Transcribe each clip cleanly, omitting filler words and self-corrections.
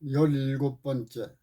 17번째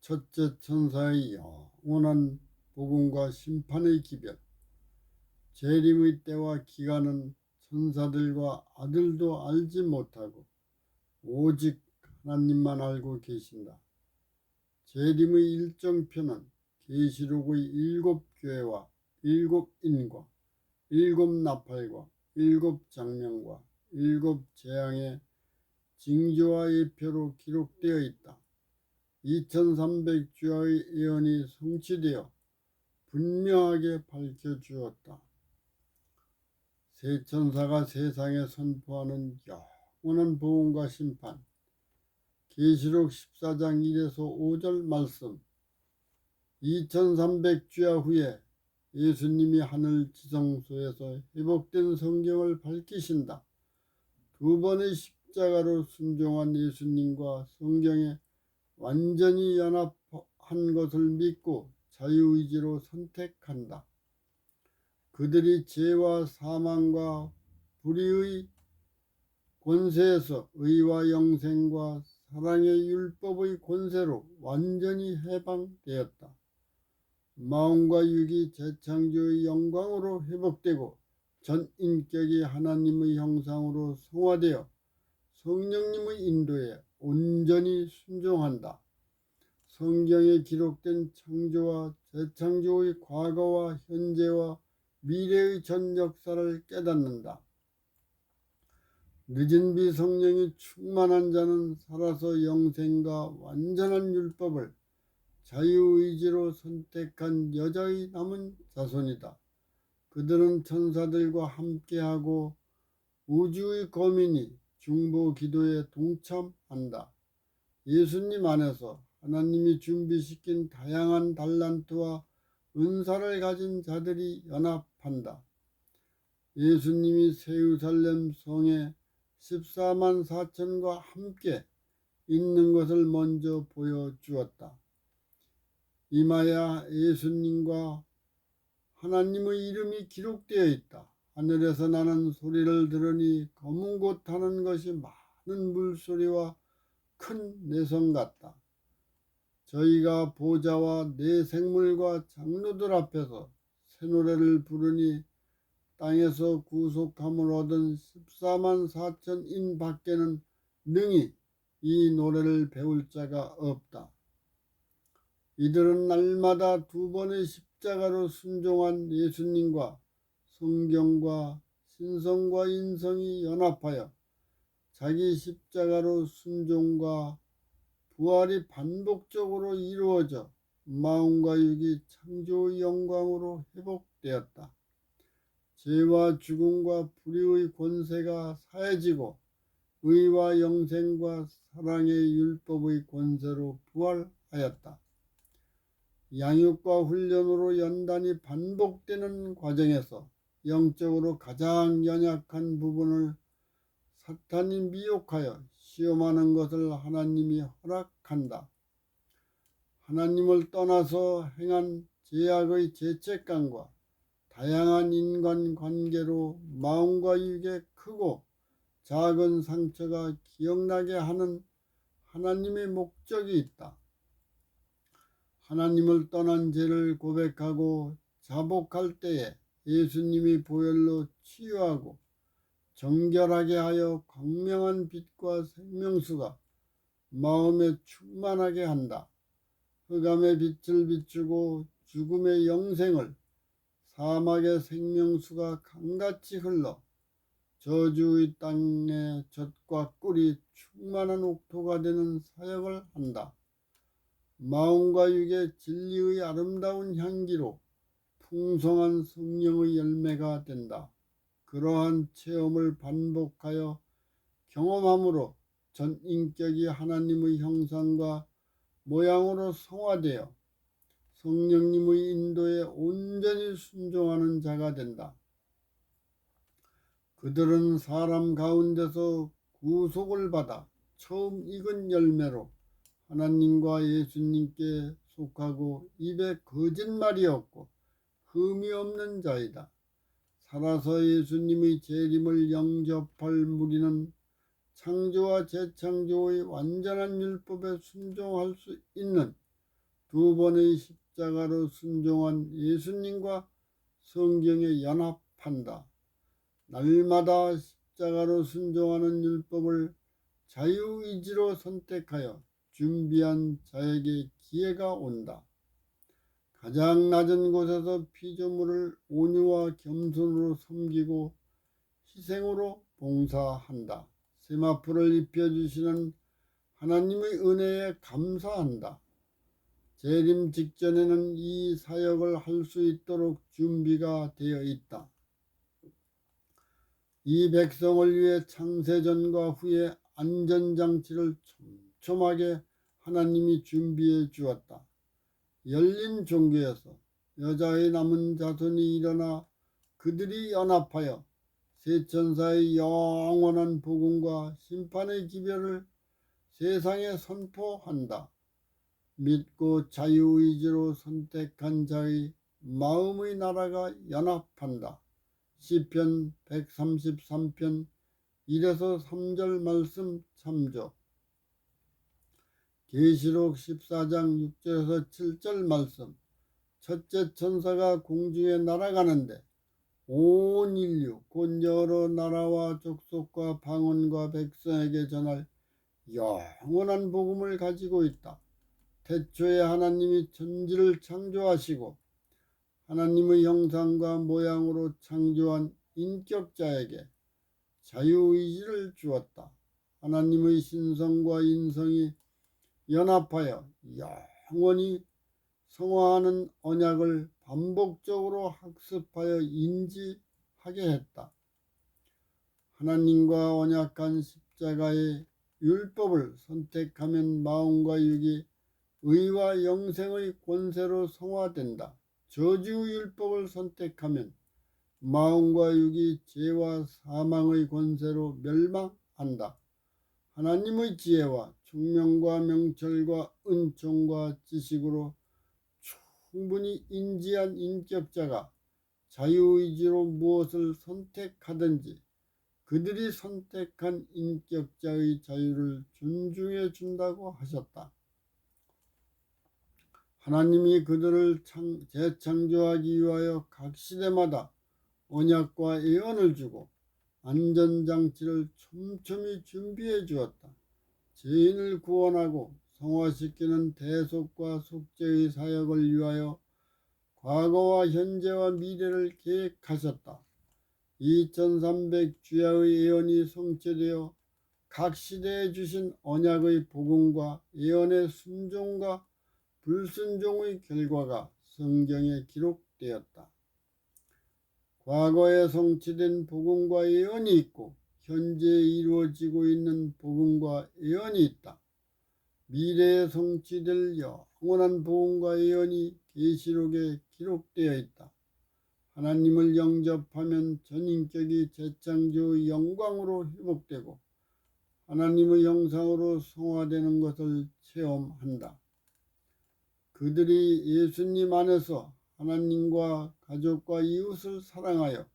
첫째 천사의 영원한 복음과 심판의 기별. 재림의 때와 기간은 천사들과 아들도 알지 못하고 오직 하나님만 알고 계신다. 재림의 일정표는 계시록의 7교회와 7인과 7나팔과 7장면과 7재앙의 징조와 예표로 기록되어 있다. 2300주의 예언이 성취되어 분명하게 밝혀주었다. 세 천사가 세상에 선포하는 영원한 복음과 심판. 계시록 14장 1에서 5절 말씀. 2300주야 후에 예수님이 하늘 지성소에서 회복된 성경을 밝히신다. 두 번의 십자가로 순종한 예수님과 성경에 완전히 연합한 것을 믿고 자유의지로 선택한다. 그들이 죄와 사망과 불의의 권세에서 의와 영생과 사랑의 율법의 권세로 완전히 해방되었다. 마음과 육이 재창조의 영광으로 회복되고 전 인격이 하나님의 형상으로 성화되어 성령님의 인도에 온전히 순종한다. 성경에 기록된 창조와 재창조의 과거와 현재와 미래의 전 역사를 깨닫는다. 늦은 비 성령이 충만한 자는 살아서 영생과 완전한 율법을 자유의지로 선택한 여자의 남은 자손이다. 그들은 천사들과 함께하고 우주의 거민이 중보 기도에 동참한다. 예수님 안에서 하나님이 준비시킨 다양한 달란트와 은사를 가진 자들이 연합한다. 예수님이 예루살렘 성에 14만 4천과 함께 있는 것을 먼저 보여주었다. 이마야 예수님과 하나님의 이름이 기록되어 있다. 하늘에서 나는 소리를 들으니 검은 곳 타는 것이 많은 물소리와 큰 내성 같다. 저희가 보좌와 네 생물과 장로들 앞에서 새 노래를 부르니 땅에서 구속함을 얻은 14만 4천인 밖에는 능히 이 노래를 배울 자가 없다. 이들은 날마다 두 번의 십자가로 순종한 예수님과 성경과 신성과 인성이 연합하여 자기 십자가로 순종과 부활이 반복적으로 이루어져 마음과 육이 창조의 영광으로 회복되었다. 죄와 죽음과 불의의 권세가 사해지고 의와 영생과 사랑의 율법의 권세로 부활하였다. 양육과 훈련으로 연단이 반복되는 과정에서 영적으로 가장 연약한 부분을 사탄이 미혹하여 시험하는 것을 하나님이 허락한다. 하나님을 떠나서 행한 죄악의 죄책감과 다양한 인간관계로 마음과 육에 크고 작은 상처가 기억나게 하는 하나님의 목적이 있다. 하나님을 떠난 죄를 고백하고 자복할 때에 예수님이 보혈로 치유하고 정결하게 하여 광명한 빛과 생명수가 마음에 충만하게 한다. 흑암의 빛을 비추고 죽음의 영생을 사막의 생명수가 강같이 흘러 저주의 땅에 젖과 꿀이 충만한 옥토가 되는 사역을 한다. 마음과 육의 진리의 아름다운 향기로 풍성한 성령의 열매가 된다. 그러한 체험을 반복하여 경험함으로 전 인격이 하나님의 형상과 모양으로 성화되어 성령님의 인도에 온전히 순종하는 자가 된다. 그들은 사람 가운데서 구속을 받아 처음 익은 열매로 하나님과 예수님께 속하고 입에 거짓말이 없고 흠이 없는 자이다. 살아서 예수님의 재림을 영접할 무리는 창조와 재창조의 완전한 율법에 순종할 수 있는 두 번의 십자가로 순종한 예수님과 성경에 연합한다. 날마다 십자가로 순종하는 율법을 자유의지로 선택하여 준비한 자에게 기회가 온다. 가장 낮은 곳에서 피조물을 온유와 겸손으로 섬기고 희생으로 봉사한다. 세마포를 입혀주시는 하나님의 은혜에 감사한다. 재림 직전에는 이 사역을 할 수 있도록 준비가 되어 있다. 이 백성을 위해 창세전과 후에 안전장치를 촘촘하게 하나님이 준비해 주었다. 열린 종교에서 여자의 남은 자손이 일어나 그들이 연합하여 세 천사의 영원한 복음과 심판의 기별을 세상에 선포한다. 믿고 자유의지로 선택한 자의 마음의 나라가 연합한다. 시편 133편 1에서 3절 말씀 참조. 계시록 14장 6절에서 7절 말씀. 첫째 천사가 공중에 날아가는데 온 인류 곧 여러 나라와 족속과 방언과 백성에게 전할 영원한 복음을 가지고 있다. 태초에 하나님이 천지를 창조하시고 하나님의 형상과 모양으로 창조한 인격자에게 자유의지를 주었다. 하나님의 신성과 인성이 연합하여 영원히 성화하는 언약을 반복적으로 학습하여 인지하게 했다. 하나님과 언약한 십자가의 율법을 선택하면 마음과 육이 의와 영생의 권세로 성화된다. 저주의 율법을 선택하면 마음과 육이 죄와 사망의 권세로 멸망한다. 하나님의 지혜와 총명과 명철과 은총과 지식으로 충분히 인지한 인격자가 자유의지로 무엇을 선택하든지 그들이 선택한 인격자의 자유를 존중해 준다고 하셨다. 하나님이 그들을 재창조하기 위하여 각 시대마다 언약과 예언을 주고 안전장치를 촘촘히 준비해 주었다. 죄인을 구원하고 성화시키는 대속과 속죄의 사역을 위하여 과거와 현재와 미래를 계획하셨다. 2300 주야의 예언이 성취되어 각 시대에 주신 언약의 복음과 예언의 순종과 불순종의 결과가 성경에 기록되었다. 과거에 성취된 복음과 예언이 있고 현재 이루어지고 있는 복음과 예언이 있다. 미래에 성취될 영원한 복음과 예언이 계시록에 기록되어 있다. 하나님을 영접하면 전인격이 재창조의 영광으로 회복되고 하나님의 형상으로 성화되는 것을 체험한다. 그들이 예수님 안에서 하나님과 가족과 이웃을 사랑하여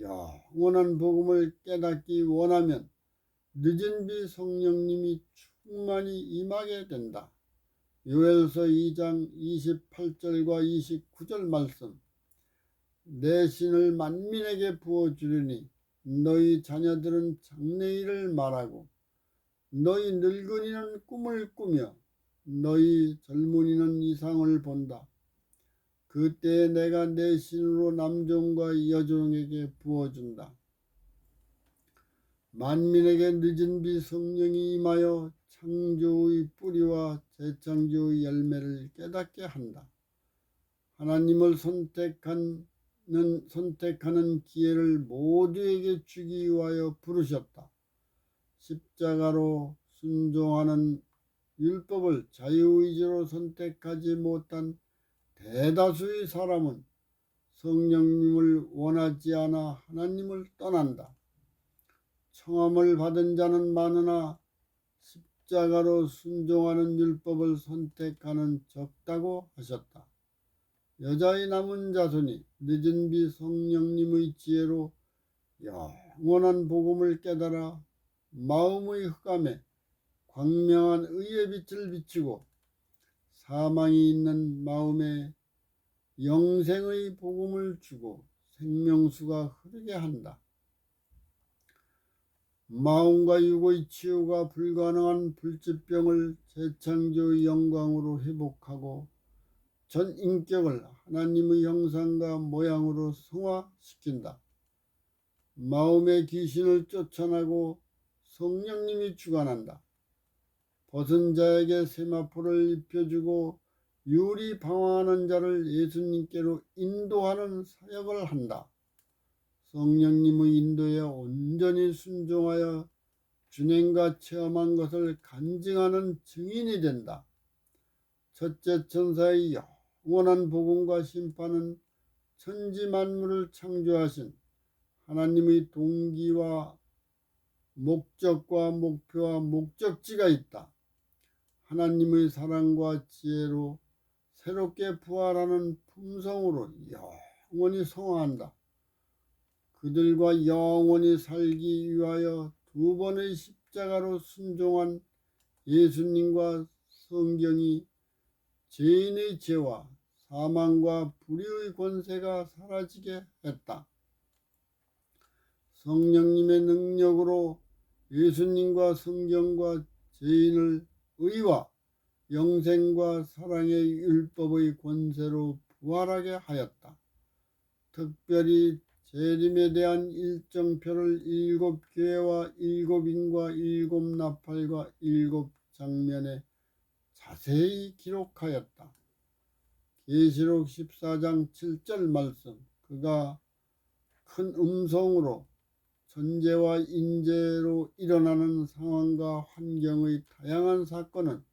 영원한 복음을 깨닫기 원하면 늦은 비 성령님이 충만히 임하게 된다. 요엘서 2장 28절과 29절 말씀. 내 신을 만민에게 부어주리니 너희 자녀들은 장래일을 말하고 너희 늙은이는 꿈을 꾸며 너희 젊은이는 이상을 본다. 그때 내가 내 신으로 남종과 여종에게 부어준다. 만민에게 늦은 비 성령이 임하여 창조의 뿌리와 재창조의 열매를 깨닫게 한다. 하나님을 선택하는 기회를 모두에게 주기 위하여 부르셨다. 십자가로 순종하는 율법을 자유의지로 선택하지 못한 대다수의 사람은 성령님을 원하지 않아 하나님을 떠난다. 청함을 받은 자는 많으나 십자가로 순종하는 율법을 선택하는 적다고 하셨다. 여자의 남은 자손이 늦은 비 성령님의 지혜로 영원한 복음을 깨달아 마음의 흑암에 광명한 의의 빛을 비추고 사망이 있는 마음에 영생의 복음을 주고 생명수가 흐르게 한다. 마음과 육의 치유가 불가능한 불치병을 재창조의 영광으로 회복하고 전 인격을 하나님의 형상과 모양으로 성화시킨다. 마음의 귀신을 쫓아내고 성령님이 주관한다. 벗은 자에게 세마포를 입혀주고 유리 방황하는 자를 예수님께로 인도하는 사역을 한다. 성령님의 인도에 온전히 순종하여 준행과 체험한 것을 간증하는 증인이 된다. 첫째 천사의 영원한 복음과 심판은 천지 만물을 창조하신 하나님의 동기와 목적과 목표와 목적지가 있다. 하나님의 사랑과 지혜로 새롭게 부활하는 품성으로 영원히 성화한다. 그들과 영원히 살기 위하여 두 번의 십자가로 순종한 예수님과 성경이 죄인의 죄와 사망과 불의의 권세가 사라지게 했다. 성령님의 능력으로 예수님과 성경과 죄인을 의와 영생과 사랑의 율법의 권세로 부활하게 하였다. 특별히 재림에 대한 일정표를 7교회와 7인과 7나팔과 7장면에 자세히 기록하였다. 계시록 14장 7절 말씀, 그가 큰 음성으로 천재와 인재로 일어나는 상황과 환경의 다양한 사건은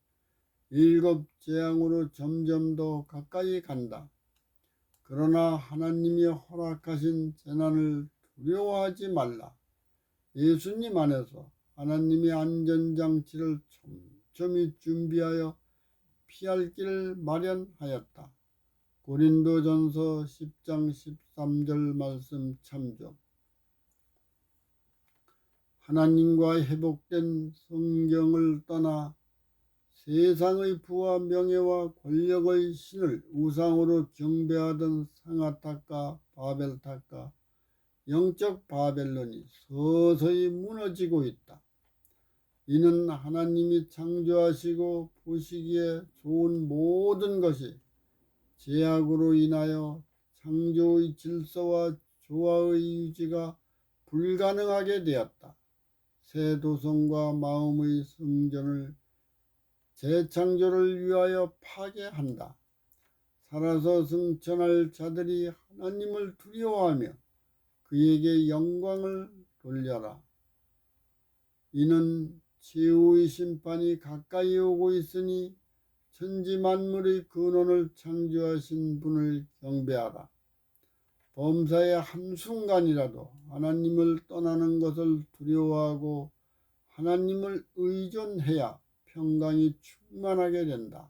7재앙으로 점점 더 가까이 간다. 그러나 하나님이 허락하신 재난을 두려워하지 말라. 예수님 안에서 하나님이 안전장치를 촘촘히 준비하여 피할 길을 마련하였다. 고린도전서 10장 13절 말씀 참조. 하나님과 회복된 성경을 떠나 세상의 부와 명예와 권력의 신을 우상으로 경배하던 상아탑과 바벨탑과 영적 바벨론이 서서히 무너지고 있다. 이는 하나님이 창조하시고 보시기에 좋은 모든 것이 죄악으로 인하여 창조의 질서와 조화의 유지가 불가능하게 되었다. 새 도성과 마음의 성전을 재창조를 위하여 파괴한다. 살아서 승천할 자들이 하나님을 두려워하며 그에게 영광을 돌려라. 이는 최후의 심판이 가까이 오고 있으니 천지 만물의 근원을 창조하신 분을 경배하라. 범사의 한순간이라도 하나님을 떠나는 것을 두려워하고 하나님을 의존해야 평강이 충만하게 된다.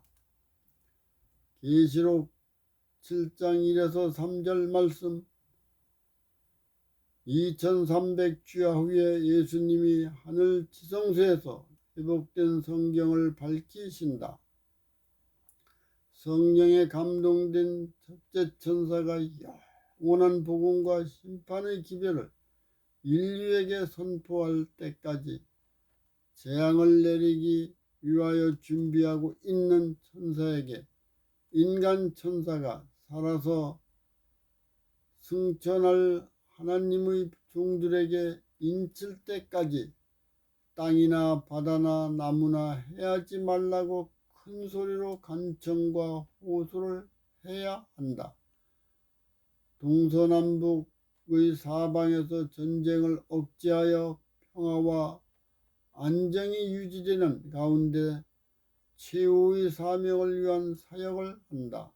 계시록 7장 1에서 3절 말씀. 2300주야 후에 예수님이 하늘 지성소에서 회복된 성경을 밝히신다. 성령에 감동된 첫째 천사가 영원한 복음과 심판의 기별을 인류에게 선포할 때까지 재앙을 내리기 위하여 준비하고 있는 천사에게 인간 천사가 살아서 승천할 하나님의 종들에게 인칠 때까지 땅이나 바다나 나무나 해하지 말라고 큰 소리로 간청과 호소를 해야 한다. 동서남북의 사방에서 전쟁을 억제하여 평화와 안정이 유지되는 가운데 최후의 사명을 위한 사역을 한다.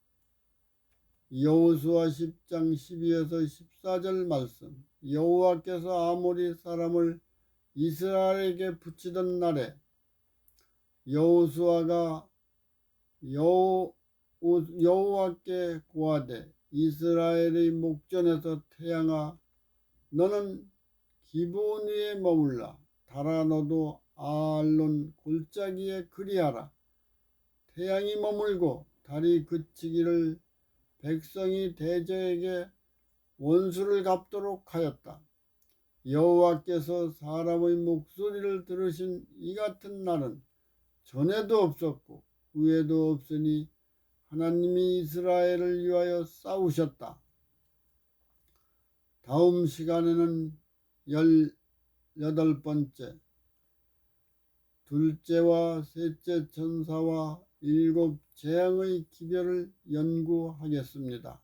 여호수아 10장 12에서 14절 말씀. 여호와께서 아모리 사람을 이스라엘에게 붙이던 날에 여호수아가 여호와께 고하되 이스라엘의 목전에서 태양아 너는 기브온 위에 머물라. 달아넣어도 아알론 골짜기에 그리하라. 태양이 머물고 달이 그치기를 백성이 대저에게 원수를 갚도록 하였다. 여호와께서 사람의 목소리를 들으신 이 같은 날은 전에도 없었고 후에도 없으니 하나님이 이스라엘을 위하여 싸우셨다. 다음 시간에는 18번째 둘째와 셋째 천사와 일곱 재앙의 기별을 연구하겠습니다.